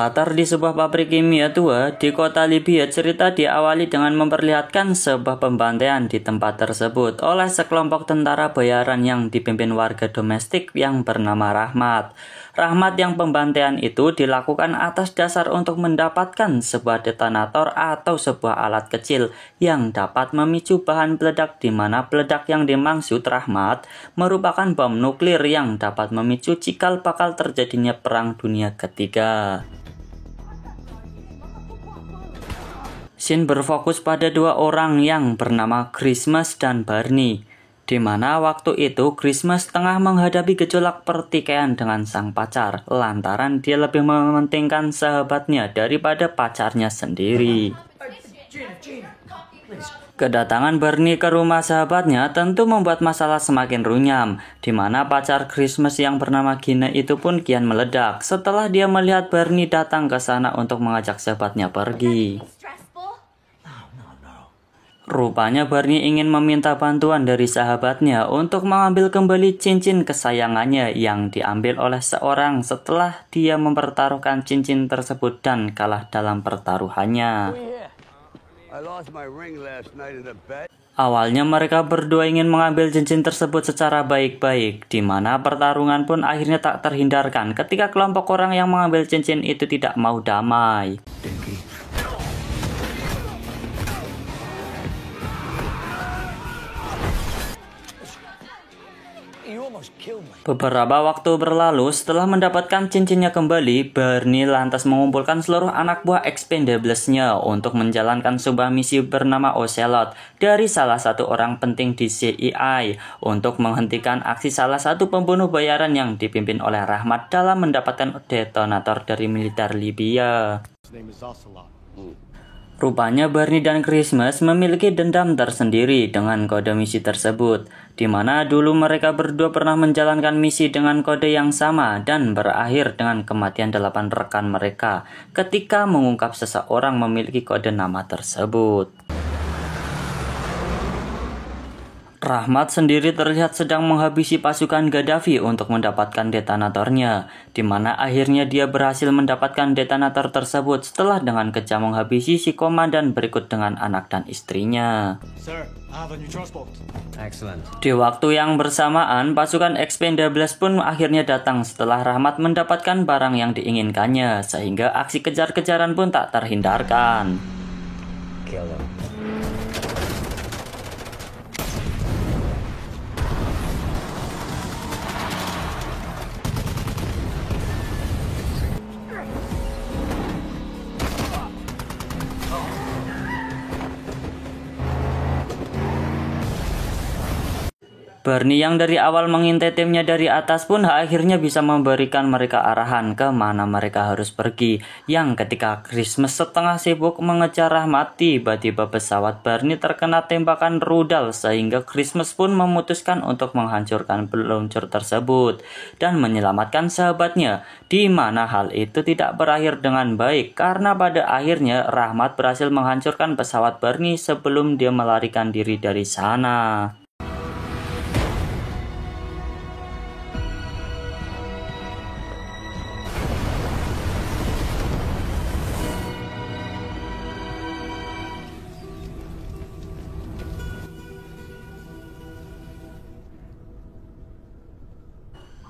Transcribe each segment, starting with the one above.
Berlatar di sebuah pabrik kimia tua di kota Libya, cerita diawali dengan memperlihatkan sebuah pembantaian di tempat tersebut oleh sekelompok tentara bayaran yang dipimpin warga domestik yang bernama Rahmat. Rahmat yang pembantaian itu dilakukan atas dasar untuk mendapatkan sebuah detonator atau sebuah alat kecil yang dapat memicu bahan peledak, di mana peledak yang dimaksud Rahmat merupakan bom nuklir yang dapat memicu cikal bakal terjadinya Perang Dunia Ketiga. Scene berfokus pada dua orang yang bernama Christmas dan Barney, di mana waktu itu Christmas tengah menghadapi gejolak pertikaian dengan sang pacar lantaran dia lebih mementingkan sahabatnya daripada pacarnya sendiri. Kedatangan Barney ke rumah sahabatnya tentu membuat masalah semakin runyam, di mana pacar Christmas yang bernama Gina itu pun kian meledak setelah dia melihat Barney datang ke sana untuk mengajak sahabatnya pergi. Rupanya Barney ingin meminta bantuan dari sahabatnya untuk mengambil kembali cincin kesayangannya yang diambil oleh seorang setelah dia mempertaruhkan cincin tersebut dan kalah dalam pertaruhannya. Awalnya mereka berdua ingin mengambil cincin tersebut secara baik-baik, di mana pertarungan pun akhirnya tak terhindarkan ketika kelompok orang yang mengambil cincin itu tidak mau damai. Beberapa waktu berlalu, setelah mendapatkan cincinnya kembali, Barney lantas mengumpulkan seluruh anak buah Expendables-nya untuk menjalankan sebuah misi bernama Ocelot dari salah satu orang penting di CIA untuk menghentikan aksi salah satu pembunuh bayaran yang dipimpin oleh Rahmat dalam mendapatkan detonator dari militer Libya. Rupanya Barney dan Christmas memiliki dendam tersendiri dengan kode misi tersebut, di mana dulu mereka berdua pernah menjalankan misi dengan kode yang sama dan berakhir dengan kematian 8 rekan mereka ketika mengungkap seseorang memiliki kode nama tersebut. Rahmat sendiri terlihat sedang menghabisi pasukan Gaddafi untuk mendapatkan detonatornya, di mana akhirnya dia berhasil mendapatkan detonator tersebut setelah dengan kejam menghabisi si komandan berikut dengan anak dan istrinya. Sir, I have a new transport. Excellent. Di waktu yang bersamaan, pasukan Expendables pun akhirnya datang setelah Rahmat mendapatkan barang yang diinginkannya, sehingga aksi kejar-kejaran pun tak terhindarkan. Kill them. Barney yang dari awal mengintai timnya dari atas pun akhirnya bisa memberikan mereka arahan ke mana mereka harus pergi. Yang ketika Christmas setengah sibuk mengejar Rahmat, tiba-tiba pesawat Barney terkena tembakan rudal sehingga Christmas pun memutuskan untuk menghancurkan peluncur tersebut dan menyelamatkan sahabatnya, di mana hal itu tidak berakhir dengan baik karena pada akhirnya Rahmat berhasil menghancurkan pesawat Barney sebelum dia melarikan diri dari sana.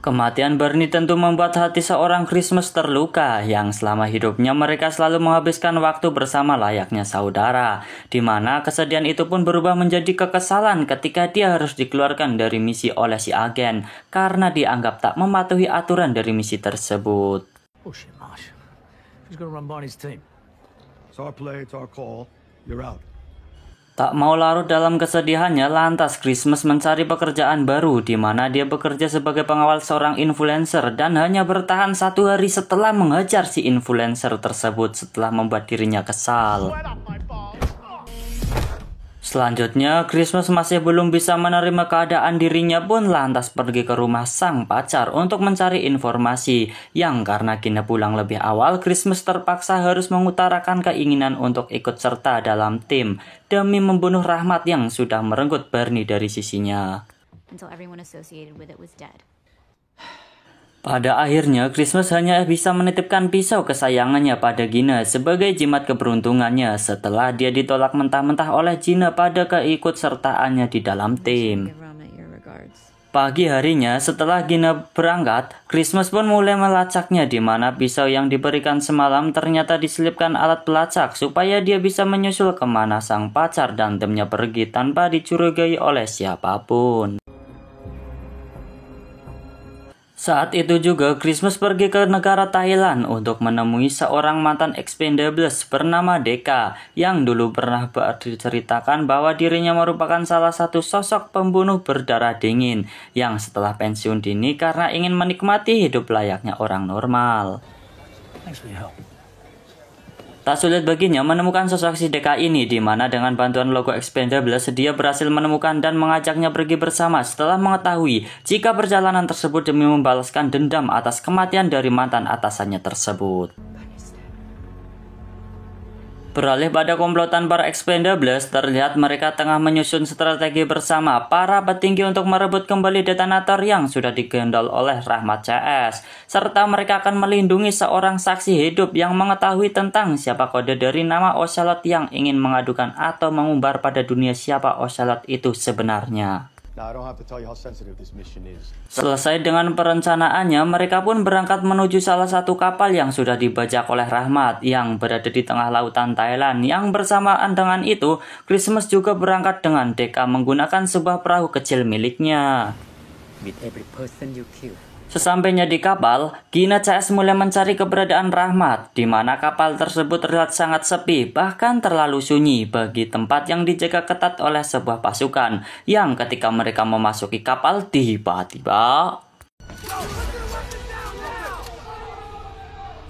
Kematian Barney tentu membuat hati seorang Christmas terluka yang selama hidupnya mereka selalu menghabiskan waktu bersama layaknya saudara, di mana kesedihan itu pun berubah menjadi kekesalan ketika dia harus dikeluarkan dari misi oleh si agen karena dianggap tak mematuhi aturan dari misi tersebut. Bullshit, Marsh. Who's gonna run Barney's team? It's our play, it's our call. You're out. Tak mau larut dalam kesedihannya, lantas Christmas mencari pekerjaan baru di mana dia bekerja sebagai pengawal seorang influencer dan hanya bertahan 1 hari setelah menghajar si influencer tersebut setelah membuat dirinya kesal. Selanjutnya, Christmas masih belum bisa menerima keadaan dirinya pun lantas pergi ke rumah sang pacar untuk mencari informasi yang karena Gina pulang lebih awal, Christmas terpaksa harus mengutarakan keinginan untuk ikut serta dalam tim demi membunuh Rahmat yang sudah merenggut Barney dari sisinya. Pada akhirnya, Christmas hanya bisa menitipkan pisau kesayangannya pada Gina sebagai jimat keberuntungannya setelah dia ditolak mentah-mentah oleh Gina pada keikutsertaannya di dalam tim. Pagi harinya, setelah Gina berangkat, Christmas pun mulai melacaknya di mana pisau yang diberikan semalam ternyata diselipkan alat pelacak supaya dia bisa menyusul kemana sang pacar dan timnya pergi tanpa dicurigai oleh siapapun. Saat itu juga Christmas pergi ke negara Thailand untuk menemui seorang mantan Expendables bernama Deka yang dulu pernah diceritakan bahwa dirinya merupakan salah satu sosok pembunuh berdarah dingin yang setelah pensiun dini karena ingin menikmati hidup layaknya orang normal. Tak sulit baginya menemukan sosok si Deka ini di mana dengan bantuan logo Expendables dia berhasil menemukan dan mengajaknya pergi bersama setelah mengetahui jika perjalanan tersebut demi membalaskan dendam atas kematian dari mantan atasannya tersebut. Beralih pada komplotan para Expendables, terlihat mereka tengah menyusun strategi bersama para petinggi untuk merebut kembali detonator yang sudah digendol oleh Rahmat CS. Serta mereka akan melindungi seorang saksi hidup yang mengetahui tentang siapa kode dari nama Ocelot yang ingin mengadukan atau mengumbar pada dunia siapa Ocelot itu sebenarnya. Selesai dengan perencanaannya, mereka pun berangkat menuju salah satu kapal yang sudah dibajak oleh Rahmat yang berada di tengah lautan Thailand. Yang bersamaan dengan itu, Christmas juga berangkat dengan Deka menggunakan sebuah perahu kecil miliknya. Sesampainya di kapal, Gina CS mulai mencari keberadaan Rahmat, di mana kapal tersebut terlihat sangat sepi, bahkan terlalu sunyi bagi tempat yang dijaga ketat oleh sebuah pasukan, yang ketika mereka memasuki kapal, tiba-tiba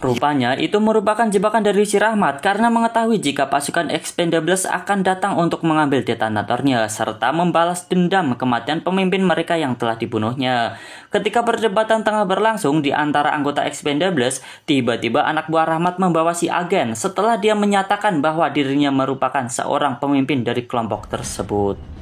rupanya itu merupakan jebakan dari si Rahmat karena mengetahui jika pasukan Expendables akan datang untuk mengambil detonatornya serta membalas dendam kematian pemimpin mereka yang telah dibunuhnya. Ketika perdebatan tengah berlangsung di antara anggota Expendables, tiba-tiba anak buah Rahmat membawa si agen setelah dia menyatakan bahwa dirinya merupakan seorang pemimpin dari kelompok tersebut.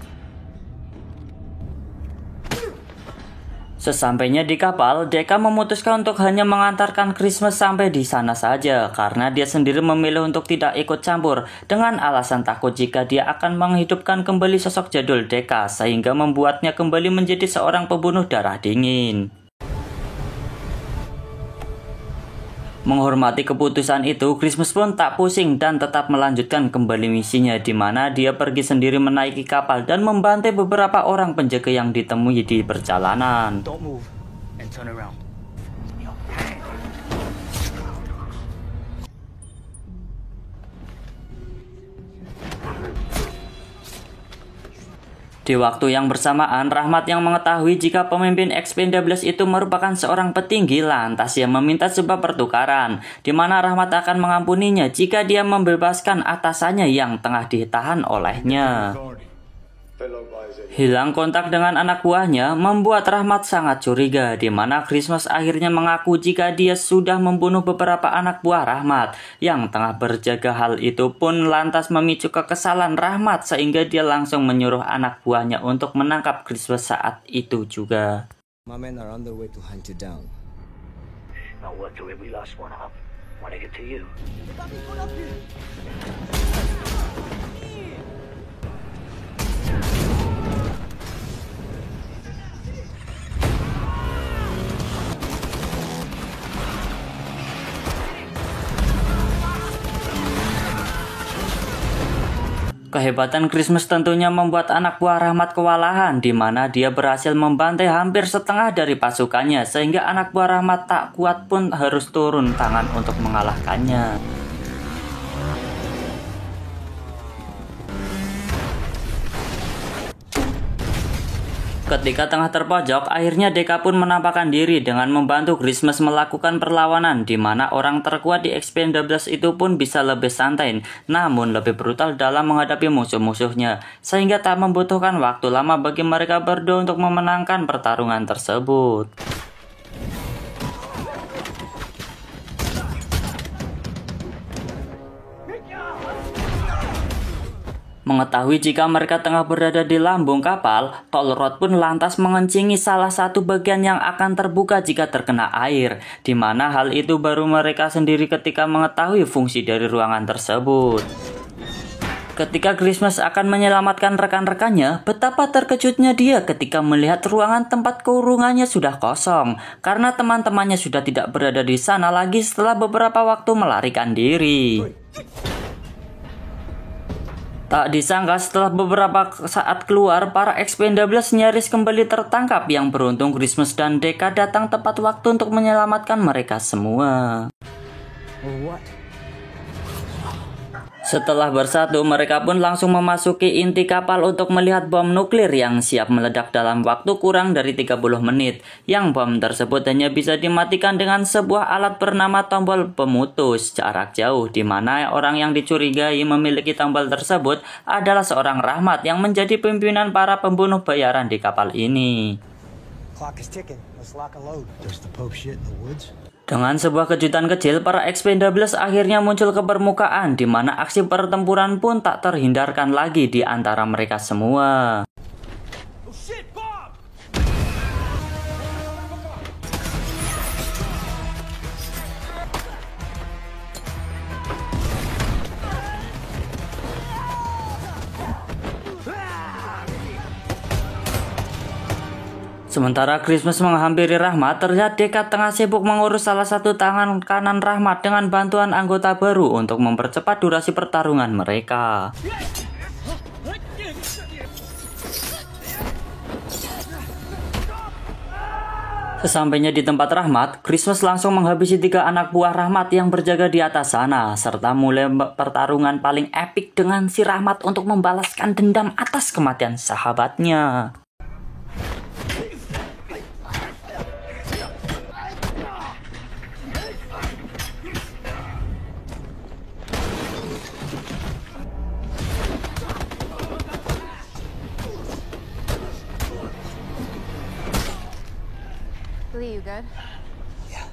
Sesampainya di kapal, Deka memutuskan untuk hanya mengantarkan Christmas sampai di sana saja karena dia sendiri memilih untuk tidak ikut campur dengan alasan takut jika dia akan menghidupkan kembali sosok jadul Deka sehingga membuatnya kembali menjadi seorang pembunuh darah dingin. Menghormati keputusan itu, Christmas pun tak pusing dan tetap melanjutkan kembali misinya di mana dia pergi sendiri menaiki kapal dan membantai beberapa orang penjaga yang ditemui di perjalanan. Di waktu yang bersamaan, Rahmat yang mengetahui jika pemimpin Expendables itu merupakan seorang petinggi lantas ia meminta sebuah pertukaran, di mana Rahmat akan mengampuninya jika dia membebaskan atasannya yang tengah ditahan olehnya. Hilang kontak dengan anak buahnya membuat Rahmat sangat curiga, di mana Christmas akhirnya mengaku jika dia sudah membunuh beberapa anak buah Rahmat. Yang tengah berjaga hal itu pun lantas memicu kekesalan Rahmat sehingga dia langsung menyuruh anak buahnya untuk menangkap Christmas saat itu juga. My men are on their way to hunt you down. Now what do we lost one of? When I get to you. Kehebatan Christmas tentunya membuat anak buah Rahmat kewalahan di mana dia berhasil membantai hampir setengah dari pasukannya sehingga anak buah Rahmat tak kuat pun harus turun tangan untuk mengalahkannya. Ketika tengah terpojok, akhirnya Deka pun menampakkan diri dengan membantu Christmas melakukan perlawanan di mana orang terkuat di Expendables itu pun bisa lebih santai namun lebih brutal dalam menghadapi musuh-musuhnya sehingga tak membutuhkan waktu lama bagi mereka berdua untuk memenangkan pertarungan tersebut. Mengetahui jika mereka tengah berada di lambung kapal, Tolrod pun lantas mengencingi salah satu bagian yang akan terbuka jika terkena air, di mana hal itu baru mereka sendiri ketika mengetahui fungsi dari ruangan tersebut. Ketika Christmas akan menyelamatkan rekan-rekannya, betapa terkejutnya dia ketika melihat ruangan tempat kurungannya sudah kosong, karena teman-temannya sudah tidak berada di sana lagi setelah beberapa waktu melarikan diri. Tak disangka setelah beberapa saat keluar, para Expendables nyaris kembali tertangkap yang beruntung Christmas dan Deka datang tepat waktu untuk menyelamatkan mereka semua. Setelah bersatu, mereka pun langsung memasuki inti kapal untuk melihat bom nuklir yang siap meledak dalam waktu kurang dari 30 menit. Yang bom tersebut hanya bisa dimatikan dengan sebuah alat bernama tombol pemutus jarak jauh, di mana orang yang dicurigai memiliki tombol tersebut adalah seorang Rahmat yang menjadi pimpinan para pembunuh bayaran di kapal ini. Dengan sebuah kejutan kecil, para Expendables akhirnya muncul ke permukaan, di mana aksi pertempuran pun tak terhindarkan lagi di antara mereka semua. Sementara Christmas menghampiri Rahmat, terlihat Deka tengah sibuk mengurus salah satu tangan kanan Rahmat dengan bantuan anggota baru untuk mempercepat durasi pertarungan mereka. Sesampainya di tempat Rahmat, Christmas langsung menghabisi 3 anak buah Rahmat yang berjaga di atas sana, serta mulai pertarungan paling epik dengan si Rahmat untuk membalaskan dendam atas kematian sahabatnya.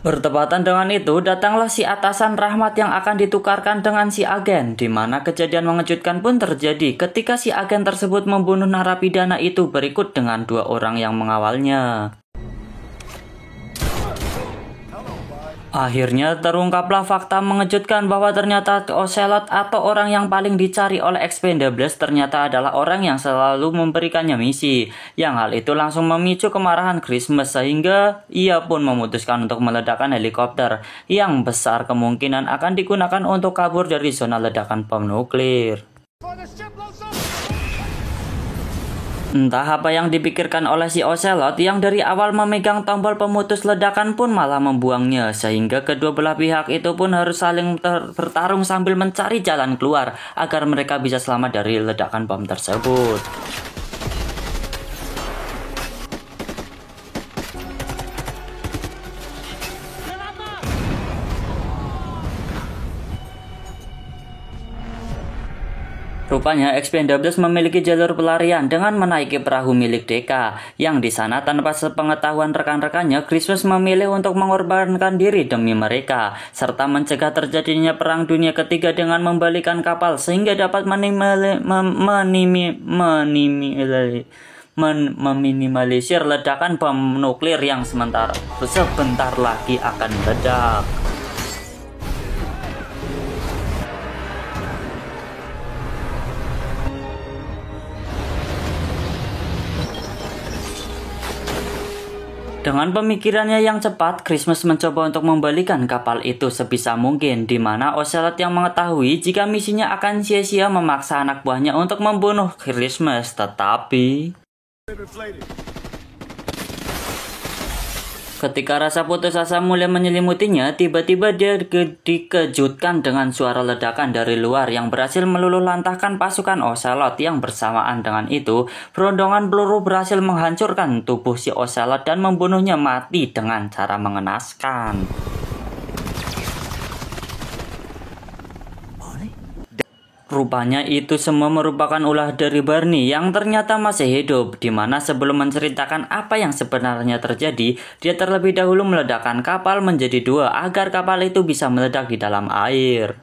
Bertepatan dengan itu, datanglah si atasan Rahmat yang akan ditukarkan dengan si agen, di mana kejadian mengejutkan pun terjadi ketika si agen tersebut membunuh narapidana itu berikut dengan 2 orang yang mengawalnya. Akhirnya terungkaplah fakta mengejutkan bahwa ternyata Ocelot atau orang yang paling dicari oleh Expendables ternyata adalah orang yang selalu memberikannya misi. Yang hal itu langsung memicu kemarahan Christmas sehingga ia pun memutuskan untuk meledakkan helikopter yang besar kemungkinan akan digunakan untuk kabur dari zona ledakan bom nuklir. Entah apa yang dipikirkan oleh si Ocelot yang dari awal memegang tombol pemutus ledakan pun malah membuangnya, sehingga kedua belah pihak itu pun harus saling bertarung sambil mencari jalan keluar agar mereka bisa selamat dari ledakan bom tersebut. Rupanya Expendables memiliki jalur pelarian dengan menaiki perahu milik Deka, yang di sana tanpa sepengetahuan rekan-rekannya, Christmas memilih untuk mengorbankan diri demi mereka, serta mencegah terjadinya perang dunia ketiga dengan membalikan kapal sehingga dapat meminimalisir ledakan bom nuklir yang sebentar lagi akan meledak. Dengan pemikirannya yang cepat, Christmas mencoba untuk membalikan kapal itu sebisa mungkin, di mana Ocelot yang mengetahui jika misinya akan sia-sia memaksa anak buahnya untuk membunuh Christmas, tetapi ketika rasa putus asa mulai menyelimutinya, tiba-tiba dia dikejutkan dengan suara ledakan dari luar yang berhasil meluluh lantahkan pasukan Ocelot. Yang bersamaan dengan itu, berondongan peluru berhasil menghancurkan tubuh si Ocelot dan membunuhnya mati dengan cara mengenaskan. Rupanya itu semua merupakan ulah dari Barney yang ternyata masih hidup, di mana sebelum menceritakan apa yang sebenarnya terjadi, dia terlebih dahulu meledakkan kapal menjadi 2 agar kapal itu bisa meledak di dalam air.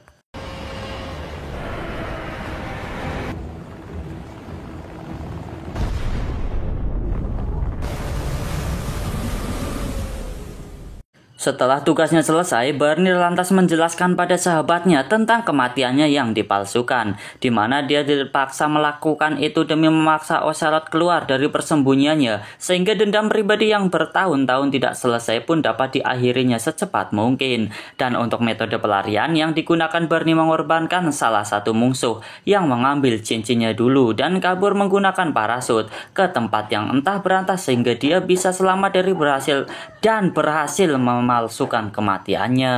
Setelah tugasnya selesai, Barney lantas menjelaskan pada sahabatnya tentang kematiannya yang dipalsukan, di mana dia dipaksa melakukan itu demi memaksa Ocelot keluar dari persembunyiannya, sehingga dendam pribadi yang bertahun-tahun tidak selesai pun dapat diakhirinya secepat mungkin. Dan untuk metode pelarian yang digunakan, Barney mengorbankan salah satu musuh yang mengambil cincinnya dulu dan kabur menggunakan parasut ke tempat yang entah berantas sehingga dia bisa selamat dari berhasil memalsukan kematiannya.